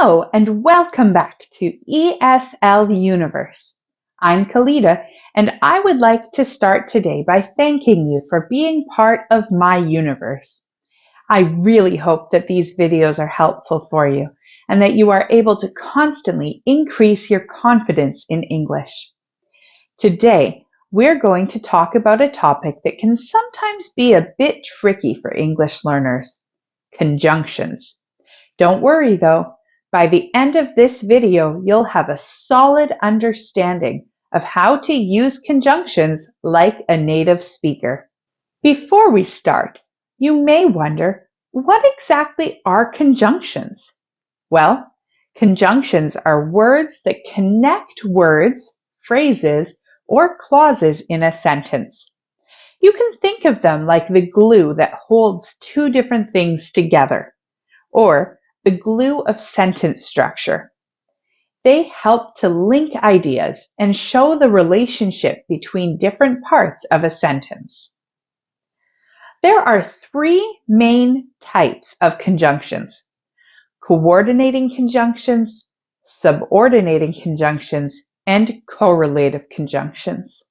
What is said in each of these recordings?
Hello and welcome back to ESL Universe. I'm Calida and I would like to start today by thanking you for being part of my universe. I really hope that these videos are helpful for you and that you are able to constantly increase your confidence in English. Today, we're going to talk about a topic that can sometimes be a bit tricky for English learners: conjunctions. Don't worry though. By the end of this video, you'll have a solid understanding of how to use conjunctions like a native speaker. Before we start, you may wonder, what exactly are conjunctions? Well, conjunctions are words that connect words, phrases, or clauses in a sentence. You can think of them like the glue that holds two different things together, or the glue of sentence structure. They help to link ideas and show the relationship between different parts of a sentence. There are three main types of conjunctions: coordinating conjunctions, subordinating conjunctions, and correlative conjunctions.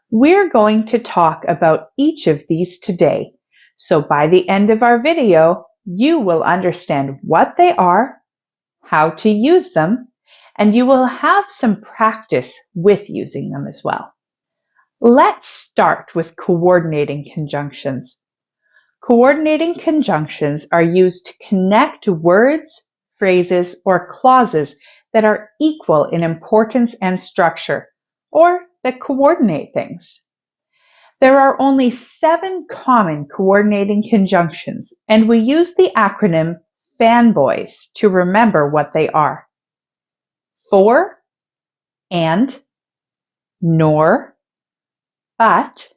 We're going to talk about each of these today, so by the end of our video, you will understand what they are, how to use them, and you will have some practice with using them as well. Let's start with coordinating conjunctions. Coordinating conjunctions are used to connect words, phrases, or clauses that are equal in importance and structure, or that coordinate things. There are only 7 common coordinating conjunctions, and we use the acronym FANBOYS to remember what they are: for, and, nor, but,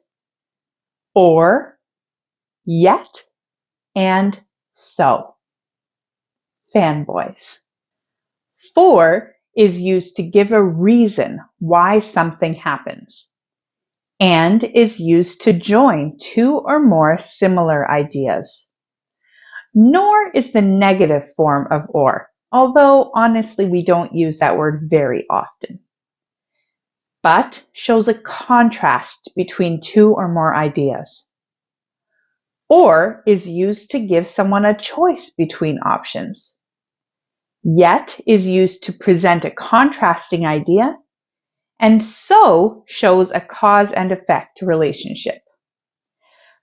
or, yet, and so. FANBOYS. For is used to give a reason why something happens, and is used to join two or more similar ideas. Nor is the negative form of or, although honestly we don't use that word very often. But shows a contrast between two or more ideas. Or is used to give someone a choice between options. Yet is used to present a contrasting idea, and so shows a cause and effect relationship.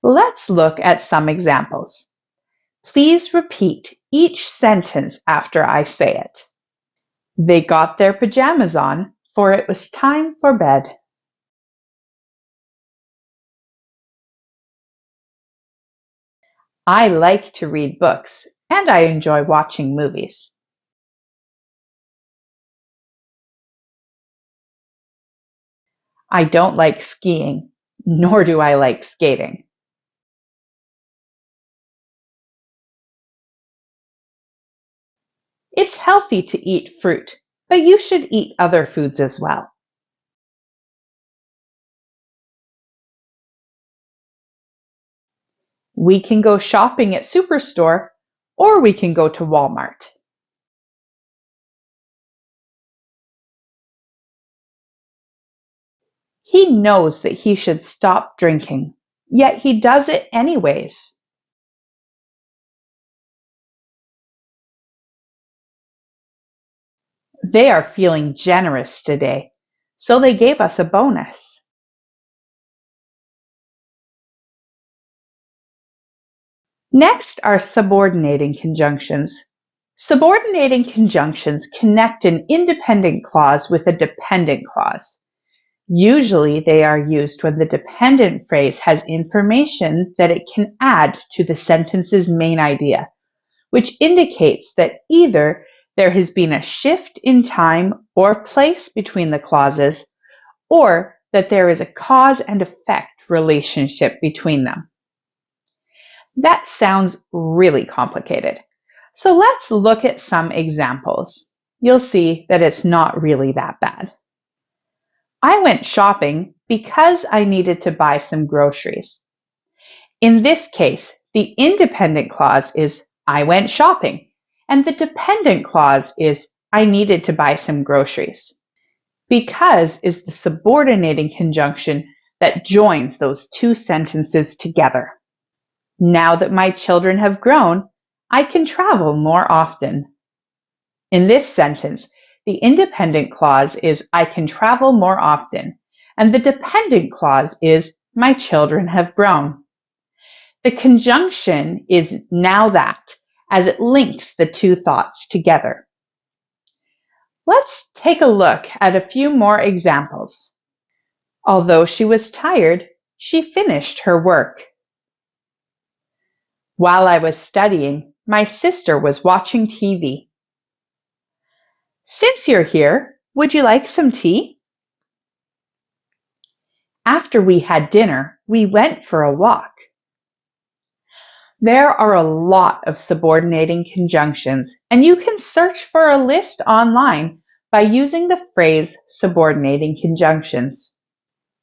Let's look at some examples. Please repeat each sentence after I say it. They got their pajamas on, for it was time for bed. I like to read books, and I enjoy watching movies. I don't like skiing, nor do I like skating. It's healthy to eat fruit, but you should eat other foods as well. We can go shopping at Superstore, or we can go to Walmart. He knows that he should stop drinking, yet he does it anyways. They are feeling generous today, so they gave us a bonus. Next are subordinating conjunctions. Subordinating conjunctions connect an independent clause with a dependent clause. Usually they are used when the dependent phrase has information that it can add to the sentence's main idea, which indicates that either there has been a shift in time or place between the clauses, or that there is a cause and effect relationship between them. That sounds really complicated. So let's look at some examples. You'll see that it's not really that bad. I went shopping because I needed to buy some groceries. In this case, the independent clause is I went shopping, And the dependent clause is I needed to buy some groceries. Because is the subordinating conjunction that joins those two sentences together. Now that my children have grown, I can travel more often. In this sentence, the independent clause is I can travel more often, and the dependent clause is my children have grown. The conjunction is now that, as it links the two thoughts together. Let's take a look at a few more examples. Although she was tired, she finished her work. While I was studying, my sister was watching TV. Since you're here, would you like some tea? After we had dinner, we went for a walk. There are a lot of subordinating conjunctions, and you can search for a list online by using the phrase subordinating conjunctions.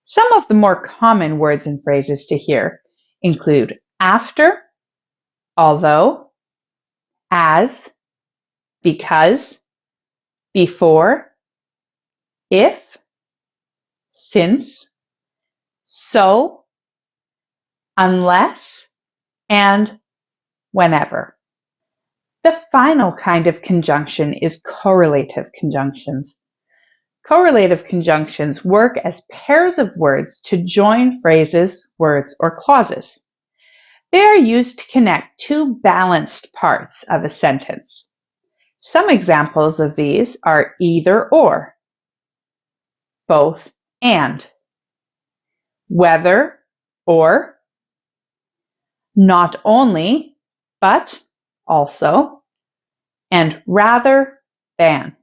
Some of the more common words and phrases to hear include after, although, as, because, before, if, since, so, unless, and whenever. The final kind of conjunction is correlative conjunctions. Correlative conjunctions work as pairs of words to join phrases, words, or clauses. They are used to connect two balanced parts of a sentence. Some examples of these are either or, both and, whether or, not only, but also, and rather than.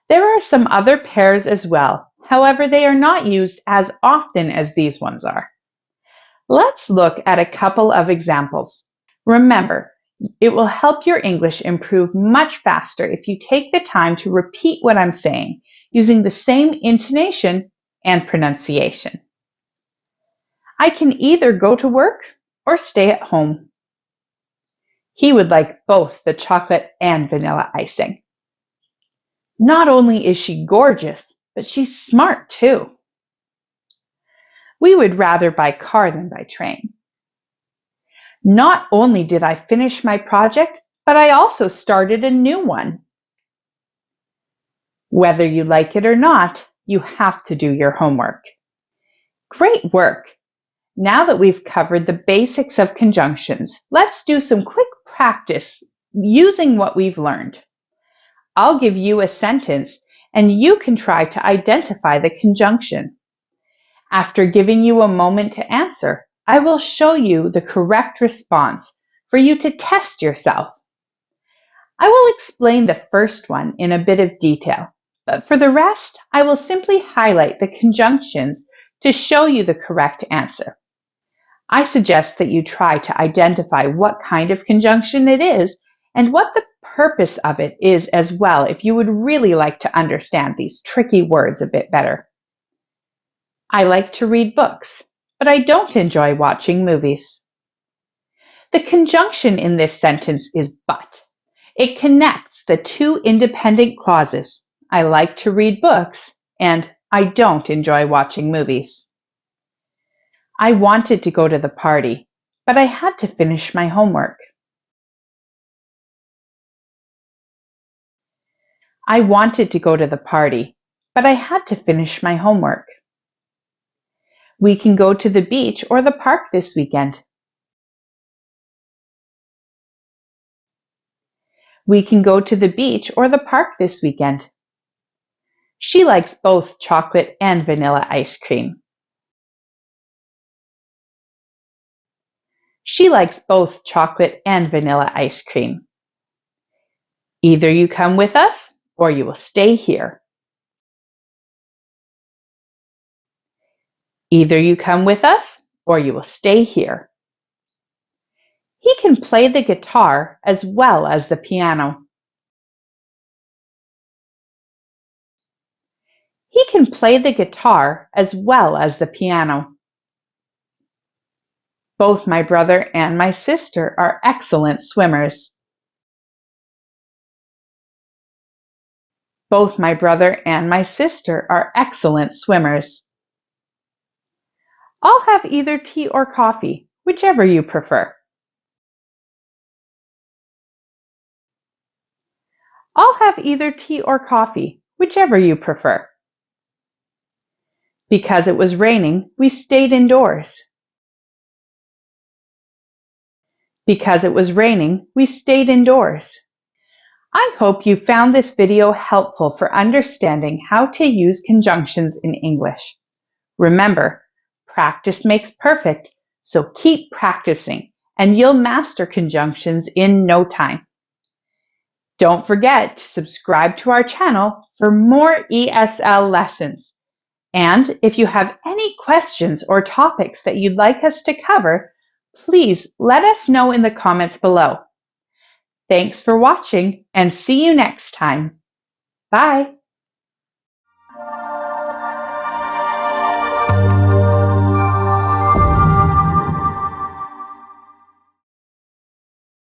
There are some other pairs as well, however, they are not used as often as these ones are. Let's look at a couple of examples. Remember, it will help your English improve much faster if you take the time to repeat what I'm saying, using the same intonation and pronunciation. I can either go to work or stay at home. He would like both the chocolate and vanilla icing. Not only is she gorgeous, but she's smart too. We would rather by car than by train. Not only did I finish my project, but I also started a new one. Whether you like it or not, you have to do your homework. Great work! Now that we've covered the basics of conjunctions, let's do some quick practice using what we've learned. I'll give you a sentence and you can try to identify the conjunction. After giving you a moment to answer, I will show you the correct response for you to test yourself. I will explain the first one in a bit of detail, but for the rest, I will simply highlight the conjunctions to show you the correct answer. I suggest that you try to identify what kind of conjunction it is and what the purpose of it is as well if you would really like to understand these tricky words a bit better. I like to read books, but I don't enjoy watching movies. The conjunction in this sentence is but. It connects the two independent clauses, I like to read books, and I don't enjoy watching movies. I wanted to go to the party, but I had to finish my homework. I wanted to go to the party, but I had to finish my homework. We can go to the beach or the park this weekend. We can go to the beach or the park this weekend. She likes both chocolate and vanilla ice cream. She likes both chocolate and vanilla ice cream. Either you come with us or you will stay here. Either you come with us or you will stay here. He can play the guitar as well as the piano. He can play the guitar as well as the piano. Both my brother and my sister are excellent swimmers. Both my brother and my sister are excellent swimmers. I'll have either tea or coffee, whichever you prefer. I'll have either tea or coffee, whichever you prefer. Because it was raining, we stayed indoors. Because it was raining, we stayed indoors. I hope you found this video helpful for understanding how to use conjunctions in English. Remember, practice makes perfect, so keep practicing and you'll master conjunctions in no time. Don't forget to subscribe to our channel for more ESL lessons. And if you have any questions or topics that you'd like us to cover, please let us know in the comments below. Thanks for watching and see you next time. Bye.